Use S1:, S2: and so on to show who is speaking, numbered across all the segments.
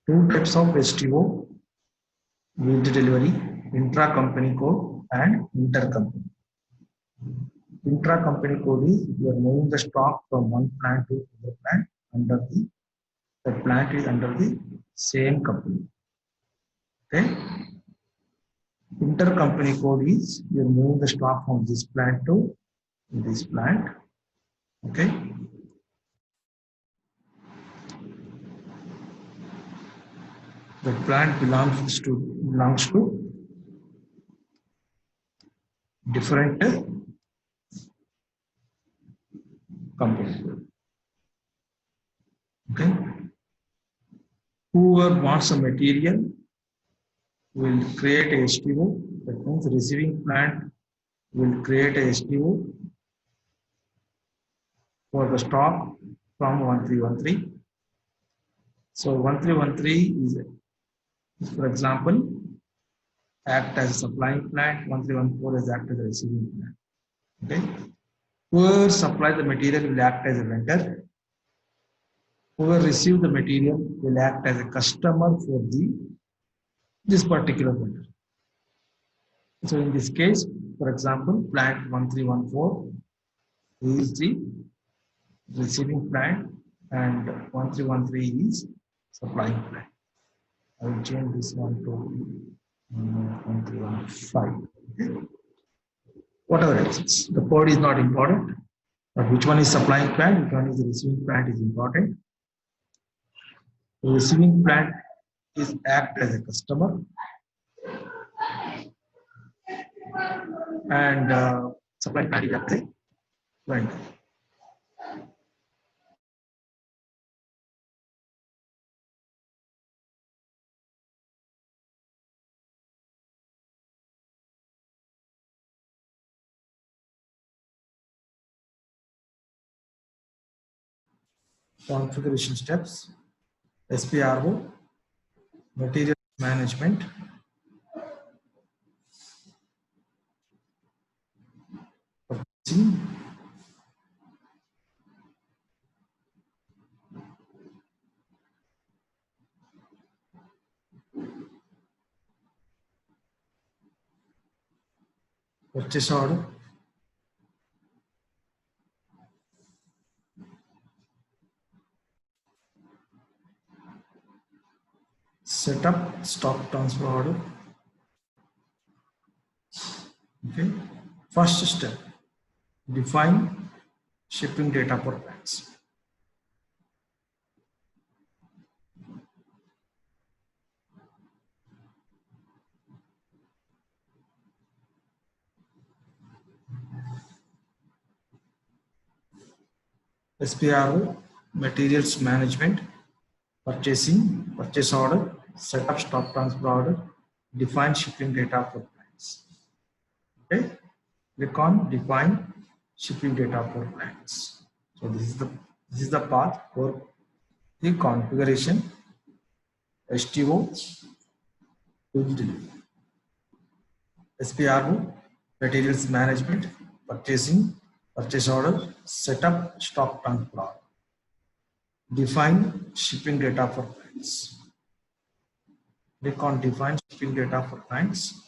S1: Two types of STO yield delivery: intra-company code and inter-company. Intra-company code is you are moving the stock from one plant to another plant under the plant is under the same company. Okay. Intercompany code is you are moving the stock from this plant to this plant. Okay. The plant belongs to different company. Okay. Whoever wants a material will create a STO. That means receiving plant will create a STO for the stock from 1313. So 1313 is, for example, act as a supplying plant, 1314 is act as a receiving plant. Okay. Whoever supplies the material will act as a vendor. Whoever receives the material will act as a customer for this particular vendor. So in this case, for example, plant 1314 is the receiving plant and 1313 is supplying plant. I will change this one to 1315. Whatever it is, the code is not important, but which one is supplying plant, which one is the receiving plant is important. The receiving plant is act as a customer, and supply plant is act as a vendor. Configuration steps: SPRO, material management, purchasing, purchase order, setup, stock transfer order. Okay. First step: define shipping data for plants. SPRO, materials management, purchasing, purchase order, setup, stock transfer order, define shipping data for plants. Okay. Click on define shipping data for plants. So this is the path for the configuration STO to delivery. SPRO, materials management, purchasing, purchase order, setup, stock transfer order, define shipping data for plants. Click on define shipping data for plants.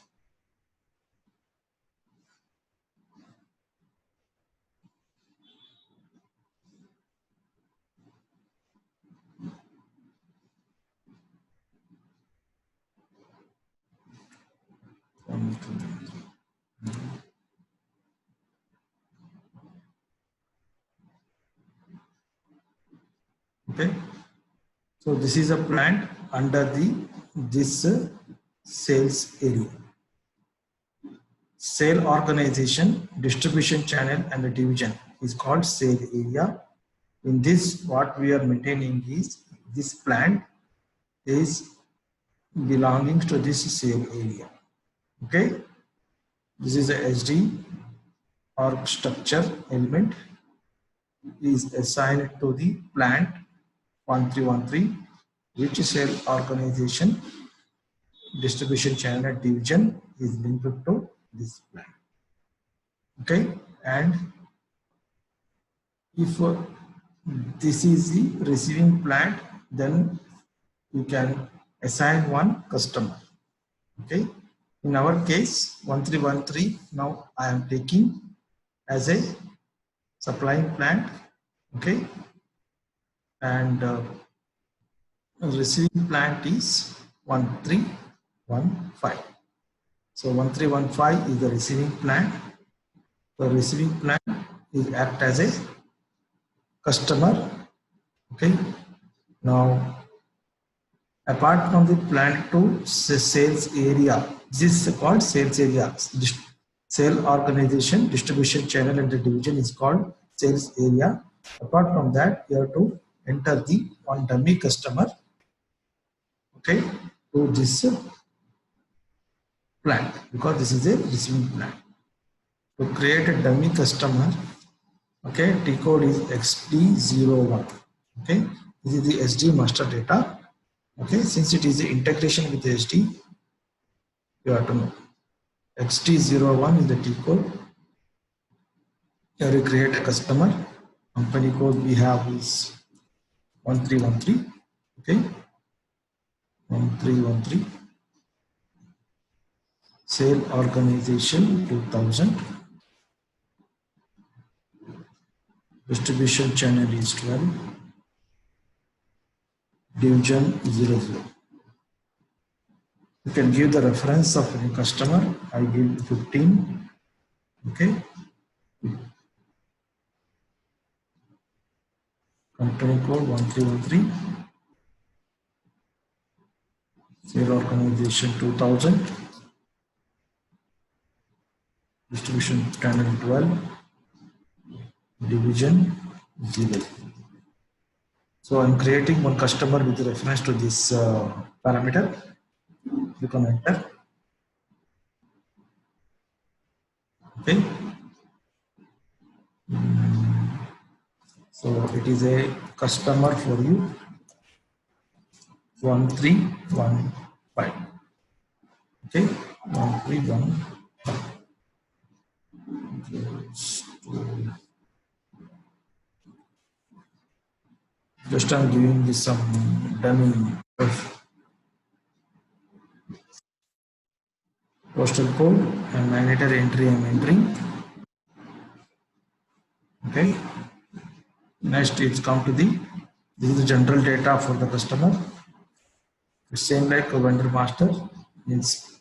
S1: Okay, so this is a plant under this sales area. Sale organization, distribution channel, and the division is called sale area. In this, what we are maintaining is this plant is belonging to this sale area. Okay, this is a SD or structure element is assigned to the plant 1313, which sale organization, distribution channel, division is linked to this plant. Okay, and if this is the receiving plant, then you can assign one customer. Okay, in our case 1313, now I am taking as a supplying plant. Okay, and receiving plant is 1315. So 1315 is the receiving plant. The receiving plant is act as a customer. Okay, now apart from the plant to sales area, this is called sales area. Sale organization, distribution channel, and the division is called sales area. Apart from that, you have to enter the one dummy customer, okay, to this plant, because this is a receiving plant. To create a dummy customer, okay, T code is XD01. Okay, this is the SD master data. Okay, since it is the integration with the SD, you have to know XD01 is the T code. Here you create a customer. Company code we have is 1313. Okay, 1313. Sale organization 2000. Distribution channel is 12. Division 00. You can give the reference of any customer. I give 15. Okay. Company code 1313. Sale organization 2000. Distribution channel 12. Division 0. So I'm creating one customer with reference to this parameter. You can enter. Okay. So it is a customer for you. 1315. Okay, 1315. Just I'm giving this some dummy postal code and mandatory entry I'm entering. Okay. Next, it's come to this is the general data for the customer. It's same like a vendor master, means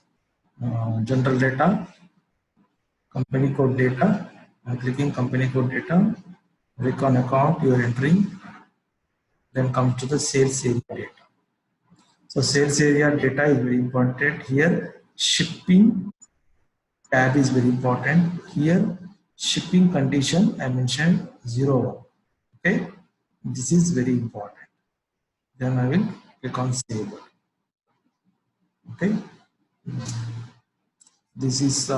S1: general data, company code data. I'm clicking company code data, recon account you are entering, then come to the sales area data. So sales area data is very important here. Shipping tab is very important here. Shipping condition I mentioned 01. Okay, this is very important. Then I will click on save. Okay, this is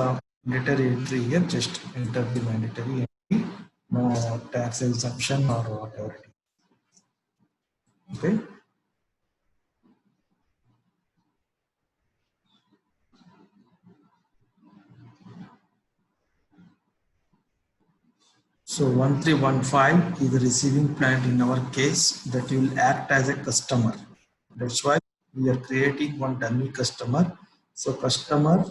S1: mandatory entry here. Just enter the mandatory entry. No tax exemption or whatever. Okay. So 1315 is the receiving plant in our case that will act as a customer. That's why we are creating one dummy customer. So customer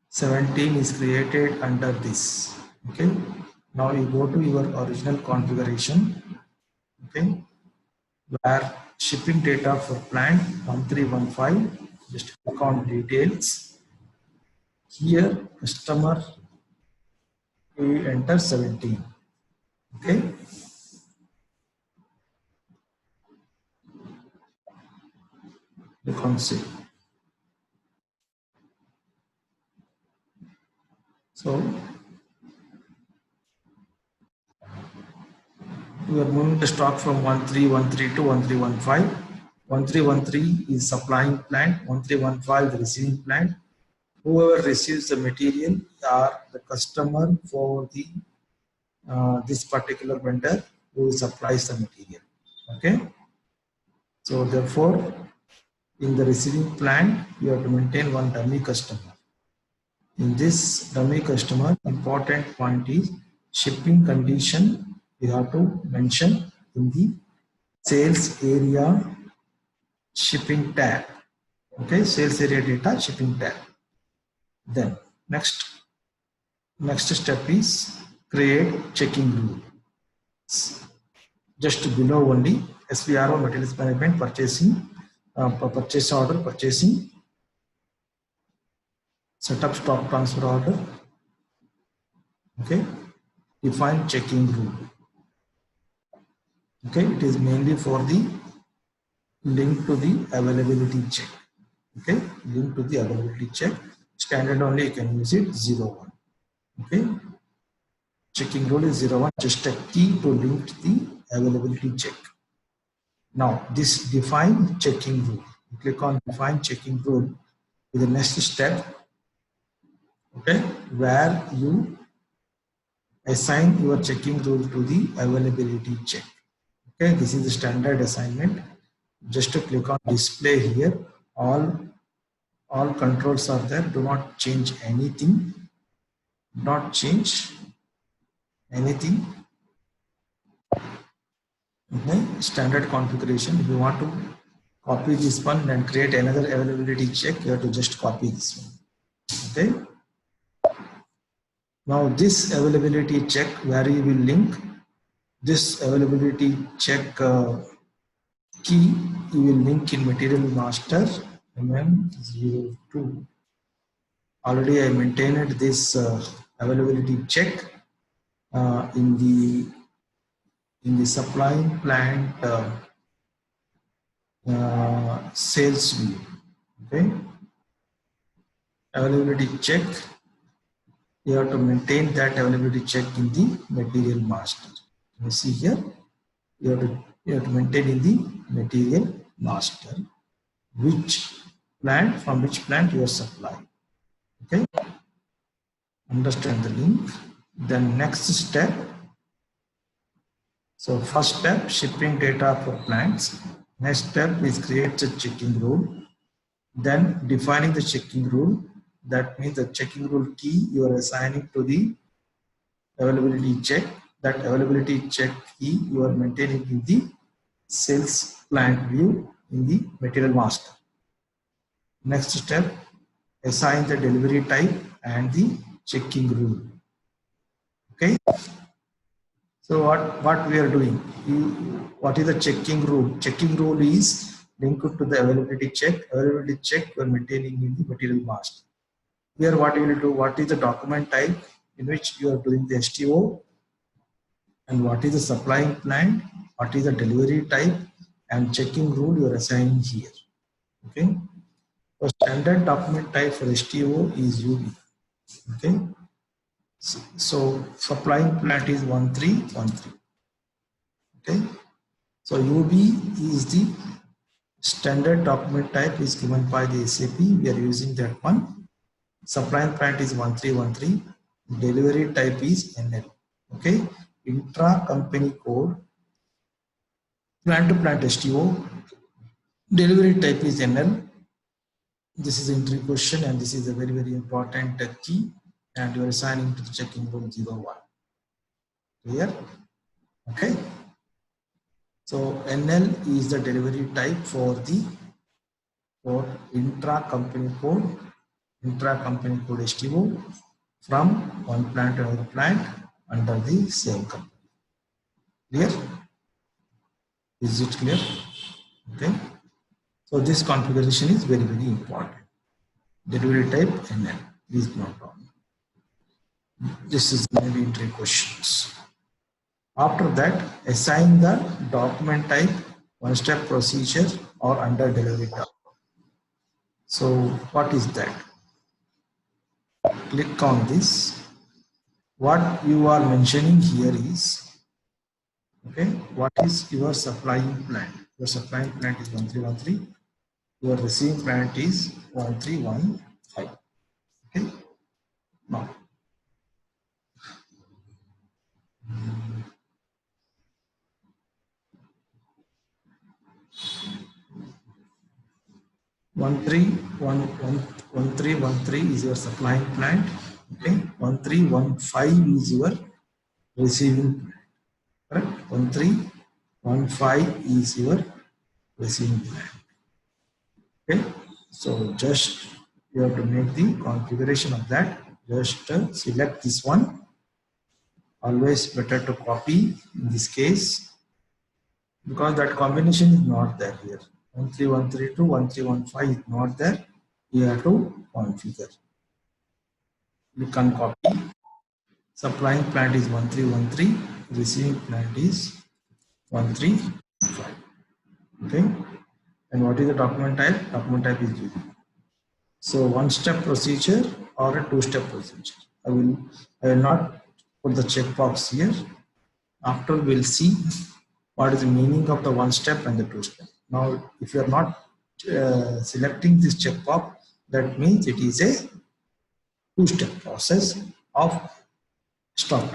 S1: 17 is created under this. Okay. Now you go to your original configuration. Okay. Where shipping data for plant 1315. Just click on details. Here customer we enter 17. Okay. Click on save. So we are moving the stock from 1313 to 1315. 1313 is supplying plant, 1315 is receiving plant. Whoever receives the material are the customer for the this particular vendor who supplies the material. Okay. So therefore, in the receiving plant, you have to maintain one dummy customer. In this dummy customer, important point is shipping condition you have to mention in the sales area shipping tab. Okay, sales area data shipping tab. Then next step is create checking rule. Just below only SPRO, materials management, purchasing, purchase order, purchasing, set up stock transfer order. Okay, define checking rule. Okay, it is mainly for the link to the availability check. Okay, link to the availability check. Standard only you can use it 01. Okay, checking rule is 01, just a key to link to the availability check. Now this define checking rule. You click on define checking rule with the next step. Okay, where you assign your checking rule to the availability check. Okay, this is the standard assignment. Just to click on display here, all controls are there. Do not change anything. Not change anything. Okay, standard configuration. If you want to copy this one and create another availability check, you have to just copy this one. Okay. Now this availability check where you will link this availability check key, you will link in material master MM02. Already I maintained this availability check in the supplying plant sales view. Okay, availability check, you have to maintain that availability check in the material master. You see here, you have to maintain in the material master which plant, from which plant you are supplying. Okay, understand the link. Then next step, so first step, shipping data for plants. Next step is create the checking rule. Then defining the checking rule. That means the checking rule key you are assigning to the availability check. That availability check key you are maintaining in the sales plant view in the material master. Next step, assign the delivery type and the checking rule. Okay. So what we are doing? What is the checking rule? Checking rule is linked to the availability check. Availability check you are maintaining in the material master. Here what you will do? What is the document type in which you are doing the STO? And what is the supplying plant? What is the delivery type? And checking rule you are assigning here. Okay. So standard document type for STO is UB. Okay. So supplying plant is 1313. Okay. So UB is the standard document type is given by the SAP. We are using that one. Supplying plant is 1313. Delivery type is NL. Okay. Intra company code. Plant to plant STO. Delivery type is NL. This is entry question and this is a very, very important key. And you are assigning to the checking rule 01. Clear? Okay. So NL is the delivery type for intra-company code STO from one plant to another plant under the same company. Clear? Is it clear? Okay. So this configuration is very, very important. Delivery type NL is no problem. This is maybe entry questions. After that, assign the document type, one-step procedure or under delivery type. So what is that? Click on this. What you are mentioning here is, okay, what is your supplying plant? Your supplying plant is 1313. Your receiving plant is 1315. Okay. Now, one three one three is your supplying plant. Okay, 1315 is your receiving plant. correct? 1315 is your receiving plan. Okay, so just you have to make the configuration of that. Just select this one. Always better to copy in this case because that combination is not there here. 13132 1315 is not there. You have to configure. You can copy. Supplying plant is 1313, receiving plant is 1315. Okay, and what is the document type? Document type is UV. So one step procedure or a two-step procedure. I will not put the checkbox here. After we'll see what is the meaning of the one step and the two step. Now, if you are not selecting this checkbox, that means it is a two-step process of stock.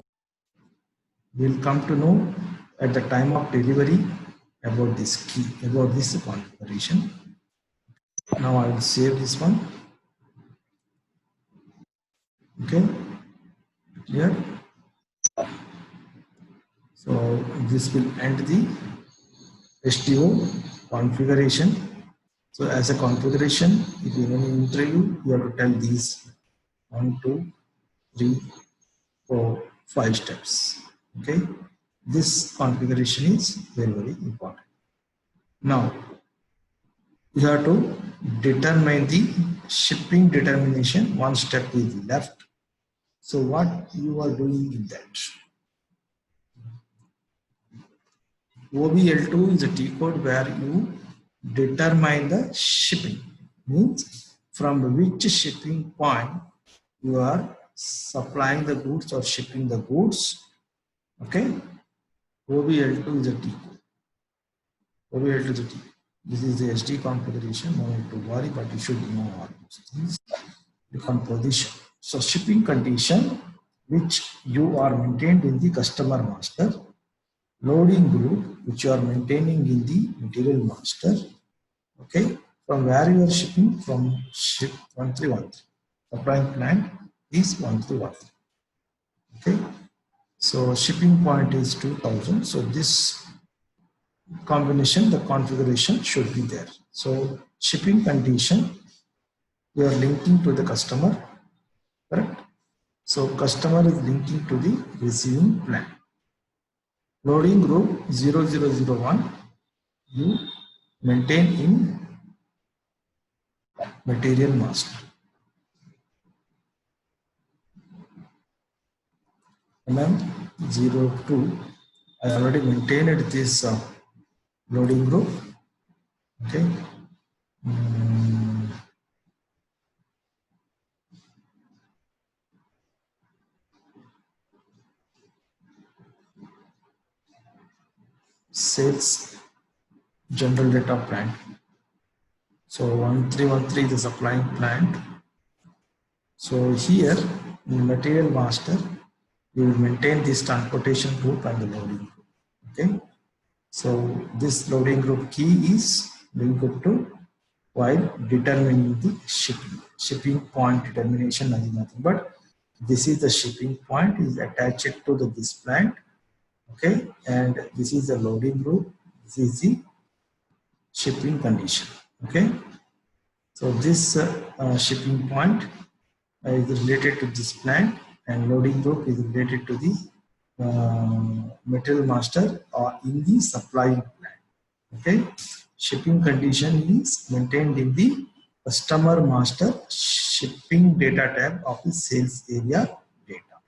S1: We'll come to know at the time of delivery about this key, about this configuration. Now I will save this one. Okay, here. So this will end the STO configuration. So as a configuration, if you in an interview, you have to tell these 1, 2, 3, 4, 5 steps. Okay, this configuration is very, very important. Now you have to determine the shipping determination. One step is left. So what you are doing in that? OBL2 is a T code where you determine the shipping. Means from which shipping point you are supplying the goods or shipping the goods. Okay. OBL2 is a T code. OBL2 is a T code. This is the SD configuration. No need to worry, but you should know all those things. The composition. So shipping condition which you are maintained in the customer master, loading group which you are maintaining in the material master. Okay, from where you are shipping? From ship 1313. Supplying plant is 1313. Okay, so shipping point is 2000. So this combination, the configuration should be there. So shipping condition, you are linking to the customer, correct? So customer is linking to the receiving plant. Loading group 0001, you maintain in material master. MM02, I already maintained this loading group. Okay. Sales general data plant. So 1313 is the supplying plant. So here in material master, you will maintain this transportation group and the loading group. Okay. So this loading group key is linked to while determining the shipping. Shipping point determination is nothing but this is the shipping point is attached to this plant. Okay, and this is the loading group. This is the shipping condition. Okay, so this shipping point is related to this plant, and loading group is related to the material master or in the supplying plant. Okay, shipping condition is maintained in the customer master shipping data tab of the sales area data.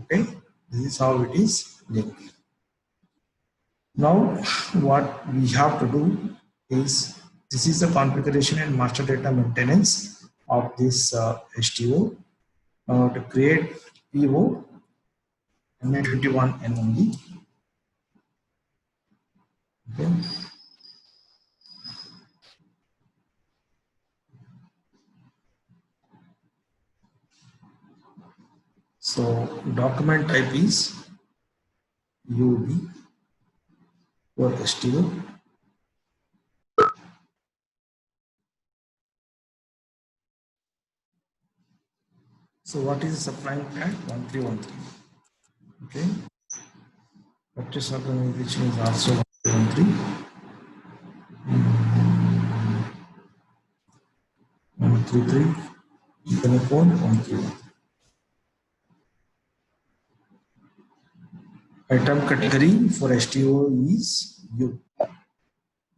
S1: Okay, this is how it is linked. Now what we have to do is, this is the configuration and master data maintenance of this STO. To create PO MA21 NMD. Okay. So document type is UV for STO. So what is the supplying plant? 1313. Okay. Purchase organization is also 113. 133. Telecom 131. Item category for STO is U.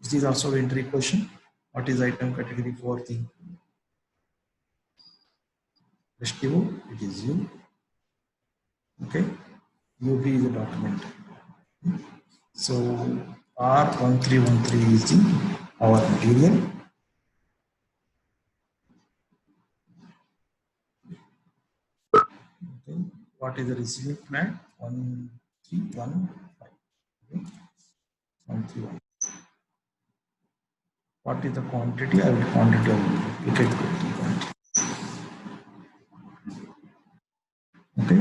S1: This is also entry question. What is item category for the STO? It is U. Okay. UB is a document. So R1313 is the our material. Okay. What is the receiving plant? 1315. Okay. 131. What is the quantity? I will quantity of duplicate quantity. Okay.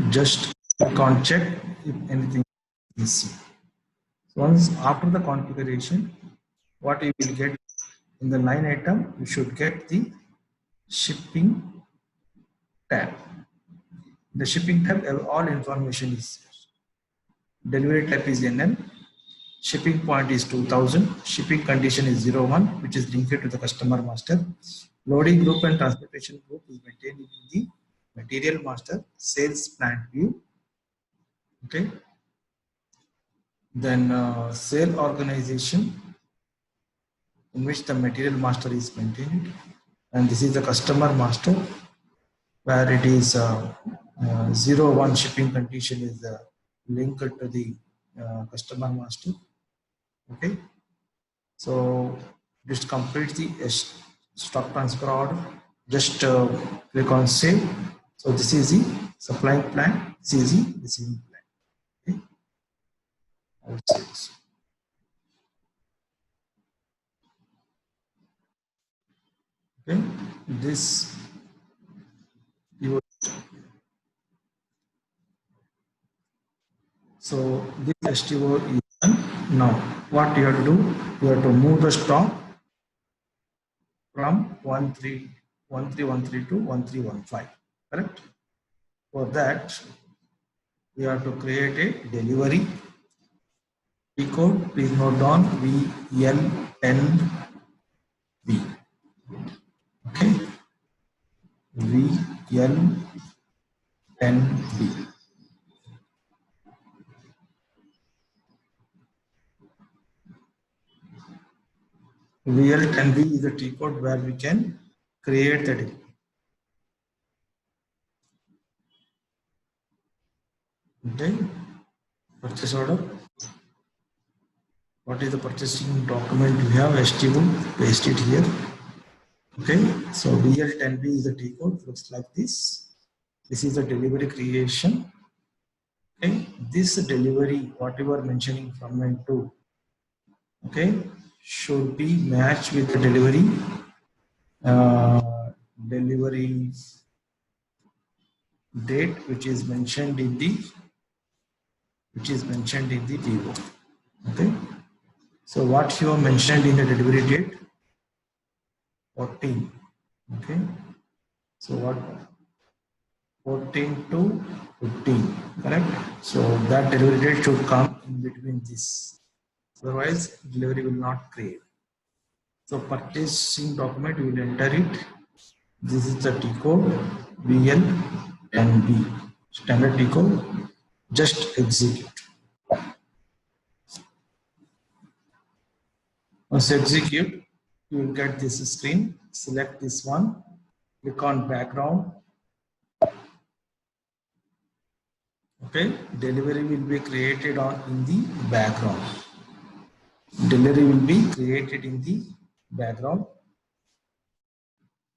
S1: Just click on check if anything is missing. So once after the configuration, what you will get in the line item, you should get the shipping tab. The shipping tab, all information is there. Delivery type is NL. Shipping point is 2000. Shipping condition is 01, which is linked to the customer master. Loading group and transportation group is maintained in the material master sales plant view. Okay. Then sale organization, in which the material master is maintained, and this is the customer master, where it is 01 shipping condition is linked to the customer master. Okay, so just complete the stock transfer order. Just click on save. So this is the supplying plan. This is the receiving plan. Okay, I will say this. Okay, this you. So this STO is done. Now what you have to do? You have to move the stock from 1313 to 1315. Correct? For that, we have to create a delivery P code. Please note down VL10B. Okay, VL10B. VL10B is the T code where we can create the delivery. Okay, purchase order. What is the purchasing document we have? STO, paste it here. Okay, so VL10B is the T code, looks like this. This is the delivery creation. Okay, this delivery, whatever mentioning from and to, okay, should be matched with the delivery delivery date, which is mentioned in the PO. Okay, so what you have mentioned in the delivery date? 14. Okay, so what? 14 to 15, correct? So that delivery date should come in between this. Otherwise, delivery will not create. So purchasing document, we will enter it. This is the T code, VL and B. Standard T code. Just execute. Once execute, you will get this screen. Select this one. Click on background. Okay, delivery will be created in the background. Delivery will be created in the background.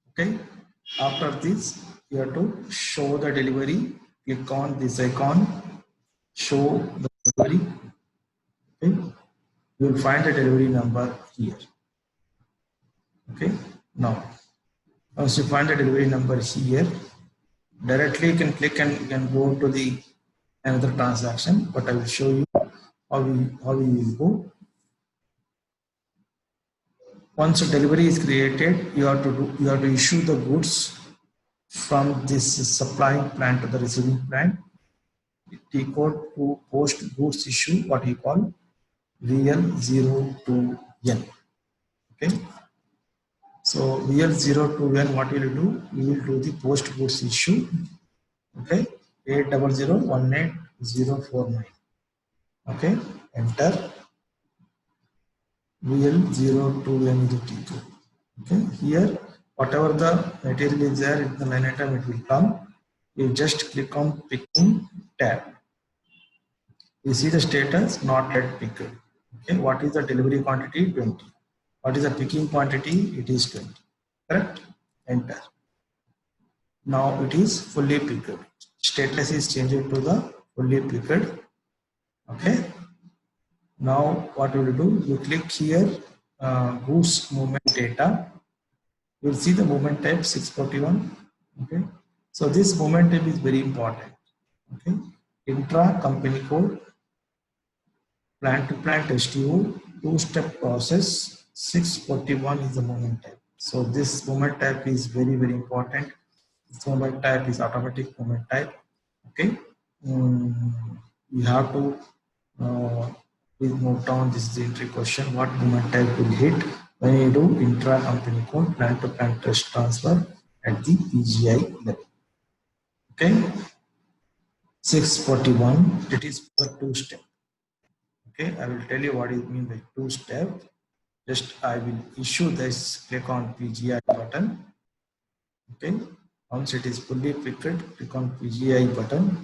S1: Okay, after this, you have to show the delivery. Click on this icon, show the delivery. Okay, you will find the delivery number here. Okay, now once you find the delivery number here, directly you can click and you can go to the another transaction, but I will show you how we will go. Once a delivery is created, you have to issue the goods from this supplying plant to the receiving plant. T code to post goods issue, what we call VL0 to N. Okay. So VL0 to N, what will you do? You will do the post goods issue. Okay. 800188049. Okay. Enter VL0 to N is the T code. Okay. Here, whatever the material is there in the line item, it will come. You just click on picking tab. You see the status not yet picked. Okay, what is the delivery quantity? 20. What is the picking quantity? It is 20. Correct? Enter. Now it is fully picked. Status is changed to the fully picked. Okay. Now what you will do? You click here, goods movement data. You will see the movement type 641. Okay. So this movement type is very important. Okay. Intra company code, plant to plant STO, two-step process, 641 is the movement type. So this movement type is very, very important. This movement type is automatic movement type. Okay. You have to please note down, this is the entry question. What movement type will hit when you do intra company code plant to plant test transfer at the PGI level? Okay. 641, it is the two-step. Okay, I will tell you what it means by two-step. Just I will issue this, click on PGI button. Okay, once it is fully picked, click on PGI button.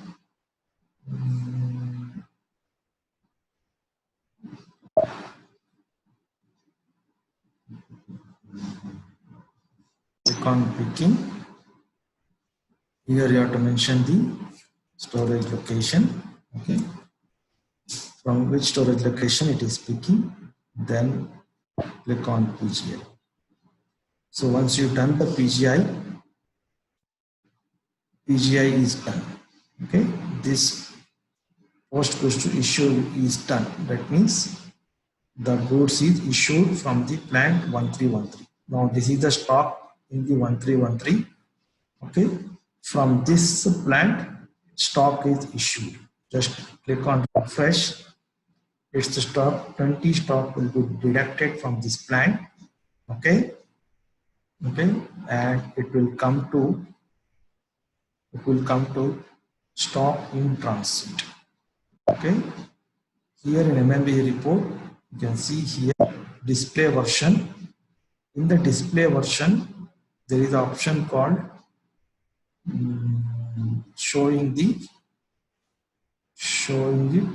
S1: Click on picking. Here you have to mention the storage location. Okay, from which storage location it is picking. Then click on PGI. So once you've done the PGI is done. Okay, this post goes to issue is done. That means the goods is issued from the plant 1313. Now this is the stock in the 1313. Okay, from this plant stock is issued. Just click on refresh. It's the stock, 20 stock will be deducted from this plant. Okay, okay, and it will come to stock in transit. Okay, here in MMB report you can see here display version. In the display version there is an option called showing the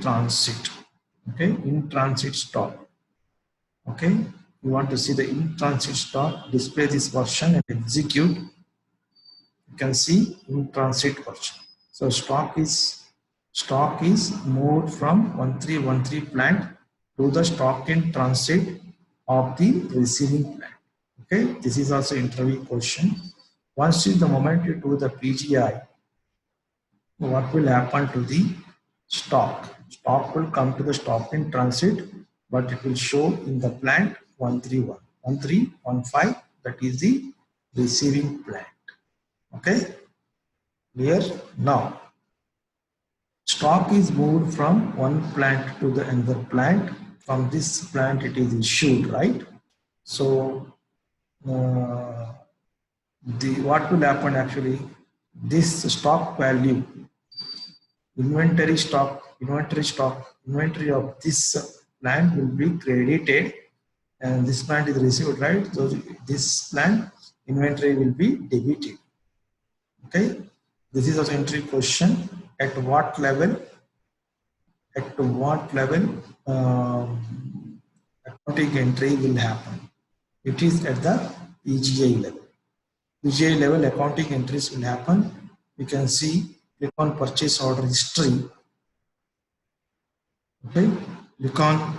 S1: transit. Okay, in transit stock. Okay, you want to see the in transit stock, display this version and execute. You can see in transit version. So stock is moved from 1313 plant to the stock in transit of the receiving plant. Okay, this is also interview question. Once in the moment you do the PGI, what will happen to the stock? Stock will come to the stock in transit, but it will show in the plant 131, 1315, that is the receiving plant. Okay, clear? Now, stock is moved from one plant to the another plant. From this plant it is issued, right? So, what will happen actually? This stock value, inventory of this plant will be credited, and this plant is received, right? So this plant inventory will be debited. Okay, this is also entry question. At what level accounting entry will happen? It is at the PGI level. PGI level accounting entries will happen. You can see, click on purchase order history. Okay, click on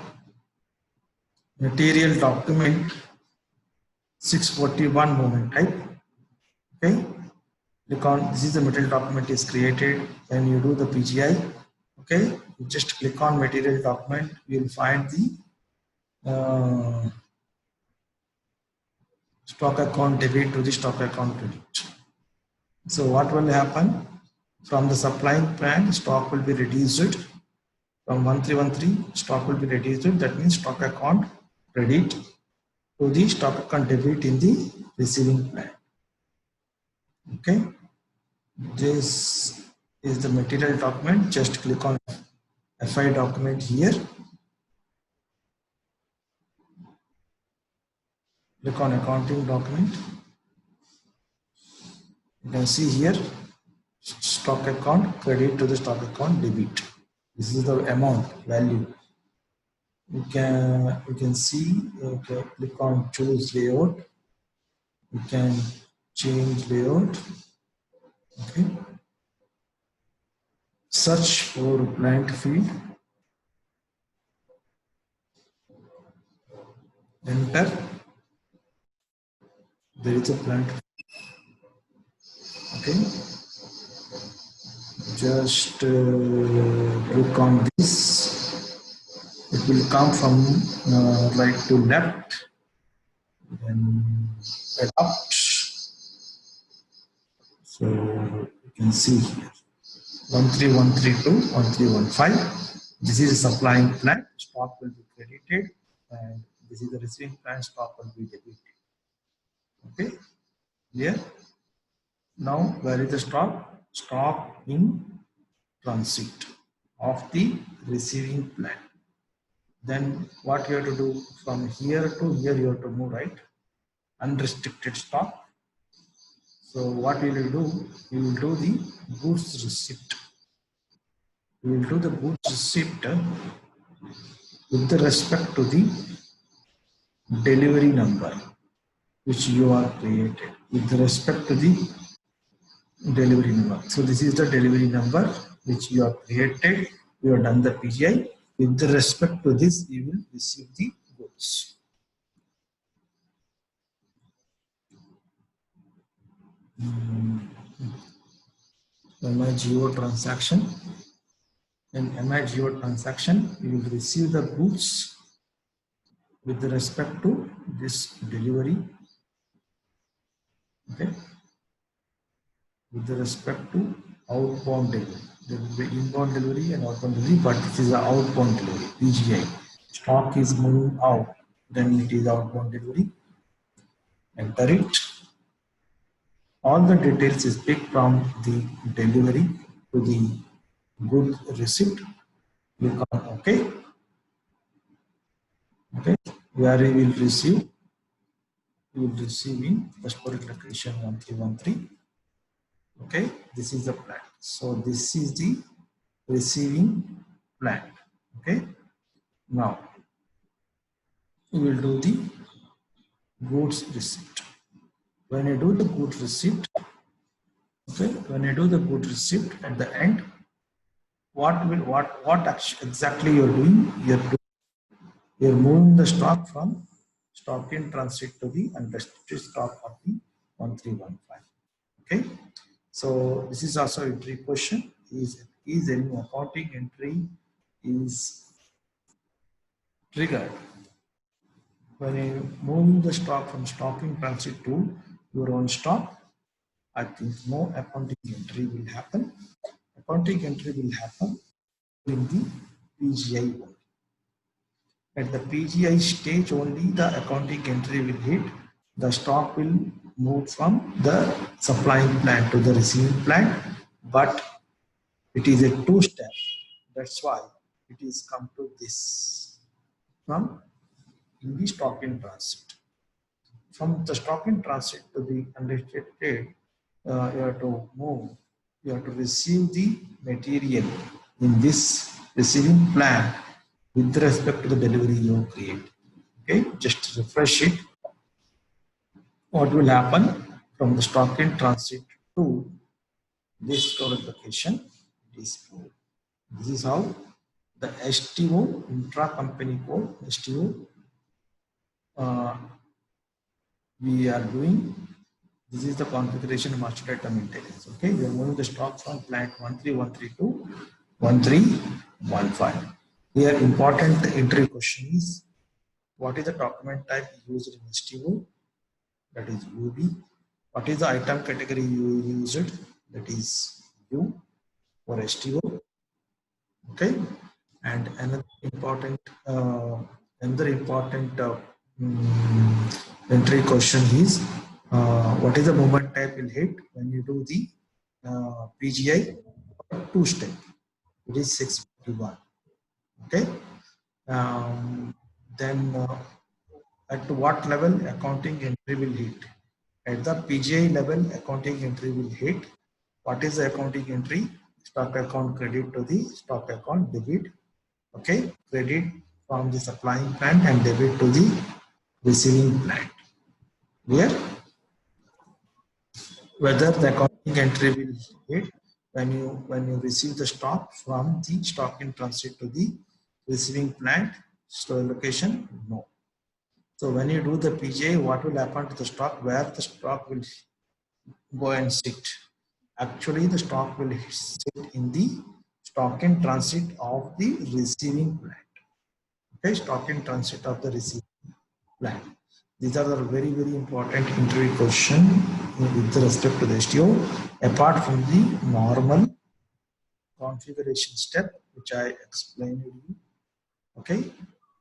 S1: material document 641 movement type. Okay, click on, this is the material document is created when you do the PGI. Okay, you just click on material document, you will find the stock account debit to the stock account credit. So what will happen? From the supplying plant, stock will be reduced. From 1313, stock will be reduced. That means stock account credit to the stock account debit in the receiving plant. Okay. This is the material document. Just click on FI document here. Click on accounting document. You can see here stock account credit to the stock account debit. This is the amount value. You can see. Okay, click on choose layout. You can change layout. Okay. Search for plant field. Enter. There is a plant. Okay. Just click on this. It will come from right to left. Then adopt. So you can see here 13132, 1315. This is a supplying plant. Stock will be credited, and this is the receiving plant. Stock will be debited. Okay. Here. Now, where is the stock? Stock in transit of the receiving plant. Then what you have to do from here to here, you have to move, right? Unrestricted stock. So what you will do? You will do the goods receipt. You will do the goods receipt with respect to the delivery number which you are created with respect to the delivery number. So this is the delivery number which you have created. You have done the PGI. With respect to this, you will receive the goods. MIGO transaction. In MIGO transaction, you will receive the goods with respect to this delivery. Okay. With respect to outbound delivery. There will be inbound delivery and outbound delivery, but this is the outbound delivery, PGI. Stock is moving out, then it is outbound delivery. Enter it. All the details is picked from the delivery to the good receipt. Click on OK. Okay, where you will receive in historic location 1313. Okay, this is the plant. So this is the receiving plant. Okay, now we will do the goods receipt. When I do the goods receipt, okay, when I do the goods receipt at the end, what exactly you're doing? You're moving the stock from stock in transit to the unrestricted stock of the 1315. Okay, so this is also entry question. Is any accounting entry is triggered when you move the stock from stock in transit to your own stock? I think no accounting entry will happen. Accounting entry will happen in the PGI only. At the PGI stage only, the accounting entry will hit. The stock will move from the supplying plant to the receiving plant, but it is a two-step. That's why it is come to this from in the stock in transit. From the stock in transit to the unrestricted, you have to move. You have to receive the material in this receiving plant with respect to the delivery you create. Okay, just refresh it. What will happen from the stock in transit to this storage location? This is how the STO, intra-company code, STO, we are doing. This is the configuration of master data maintenance. Okay, we are moving the stock from plant 1313 to 1315. Here, important entry question is, what is the document type used in STO? That is UB. What is the item category you used? That is U. for STO. Okay, and another important entry question is what is the moment type will hit when you do the PGI two step? It is 651. Okay, then at what level accounting entry will hit? At the PGI level, accounting entry will hit. What is the accounting entry? Stock account credit to the stock account debit. Okay, credit from the supplying plant and debit to the receiving plant. Where whether the accounting entry will hit when you receive the stock from the stock in transit to the receiving plant store location? No. So when you do the PGI, what will happen to the stock? Where the stock will go and sit? Actually, the stock will sit in the stock in transit of the receiving plant. Okay, stock in transit of the receiving plant. These are the very, very important interview question with respect to the STO, apart from the normal configuration step, which I explained to you. Okay,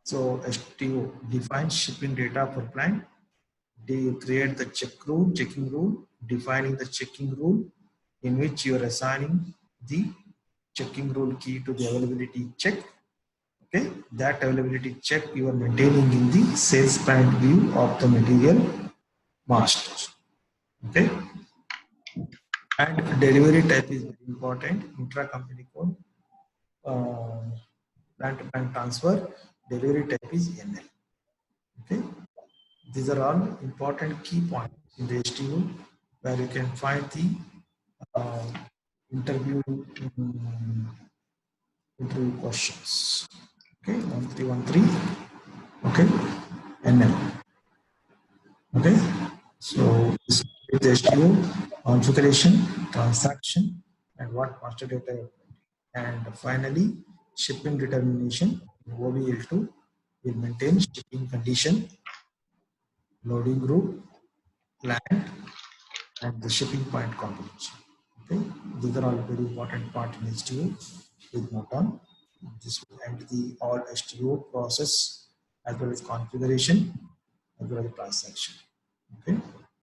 S1: so STO defines shipping data for plant. They create the checking rule, defining the checking rule in which you are assigning the checking rule key to the availability check. Okay, that availability check you are maintaining in the sales point view of the material master. Okay, and delivery type is very important. Intra-company code, plant-to-plant transfer, delivery type is NL. Okay, these are all important key points in the STO where you can find the uh, interview interview questions. Okay, 1313. Okay, NL. Okay, so this is the STO configuration, transaction, and what master data, and finally shipping determination. OBL2 will maintain shipping condition, loading group, land, and the shipping point combination. Okay, these are all very important part in STO. With note on this will end the all STO process as well as configuration as well as transaction. Okay.